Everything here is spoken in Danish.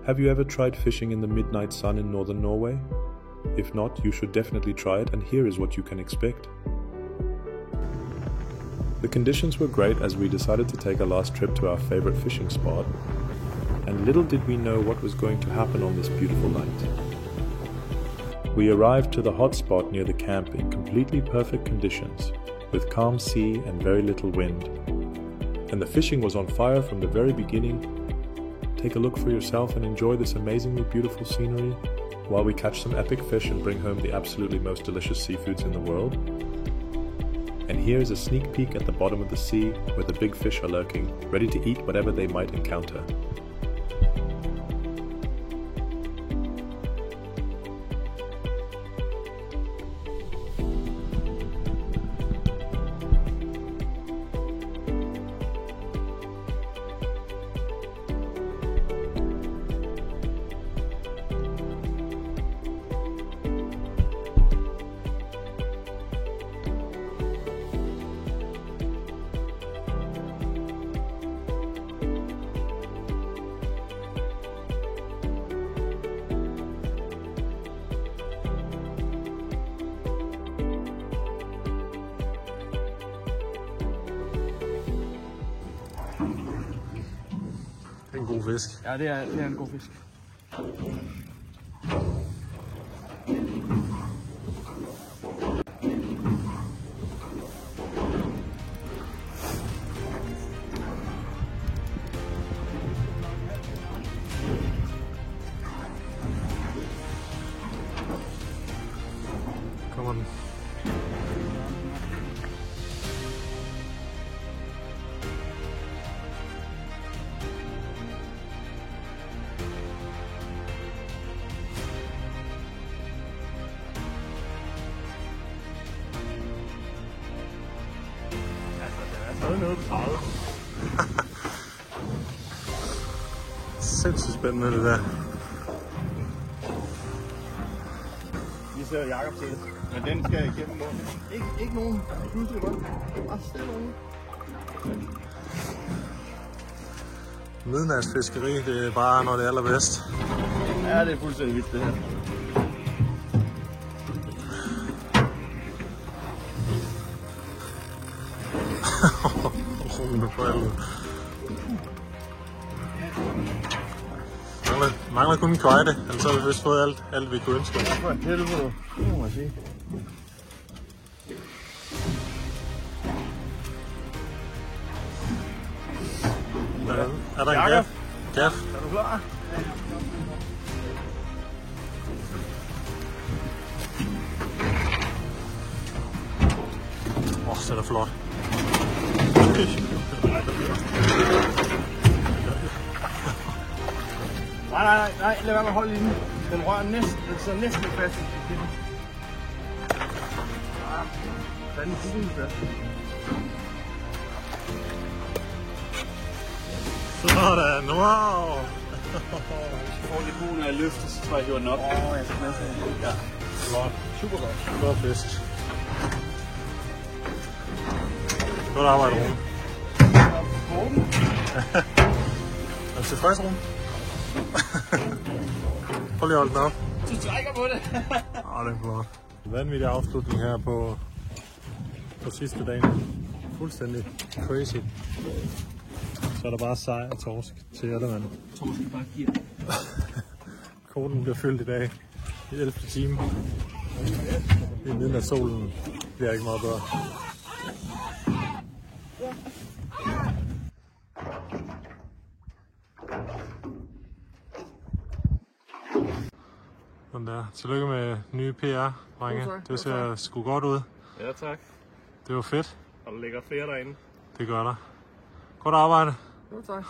Have you ever tried fishing in the midnight sun in northern Norway? If not, you should definitely try it, and here is what you can expect. The conditions were great as we decided to take our last trip to our favorite fishing spot, and little did we know what was going to happen on this beautiful night. We arrived to the hot spot near the camp in completely perfect conditions, with calm sea and very little wind. And the fishing was on fire from the very beginning. Take a look for yourself and enjoy this amazingly beautiful scenery while we catch some epic fish and bring home the absolutely most delicious seafoods in the world. And here's a sneak peek at the bottom of the sea where the big fish are lurking, ready to eat whatever they might encounter. Det er en god fisk. Ja, det er en god fisk. Kommer den. Noget nede på 30. Sindssygt spændende det der. Vi ser Jakob til det, men den skal igennem munden. Ikke nogen pludselig rundt. Bare stille nogen. Midnatsfiskeri, det er bare når det er allerbedst. Ja, det er fuldstændig vildt det her. Mangler kun en kvejde, ellers har vi vist fået alt vi kunne ønske. Det var et helvede, det må man sige. Er der en gaf? Er du klar? Så er det flot. Nej, lad være med at holde i den. Den rører næsten, den sidder næsten fast. Ja, den er fuldstændig fast. Sådan, wow! Jeg får lidt brug, når jeg løfter, så tror jeg hiver den op. Jeg skal med sådan. Ja, Flot. super godt. Flot fisk. Godt arbejde, Rune. Er du tilfreds, Rune? Prøv lige at holde den op. Du trækker på det. Det er flot. Vanvittig afslutning her på sidste dagen. Fuldstændig crazy. Så er der bare sej og torsk til alle mand. Torsk bare giver. Kvoten bliver fyldt i dag i 11. time. I midnatssolen bliver ikke meget bedre. Sådan der. Tillykke med nye PR, drenge. Det ser sgu godt ud. Ja, tak. Det var fedt. Og der ligger flere derinde. Det gør der. Godt arbejde. Jo, tak.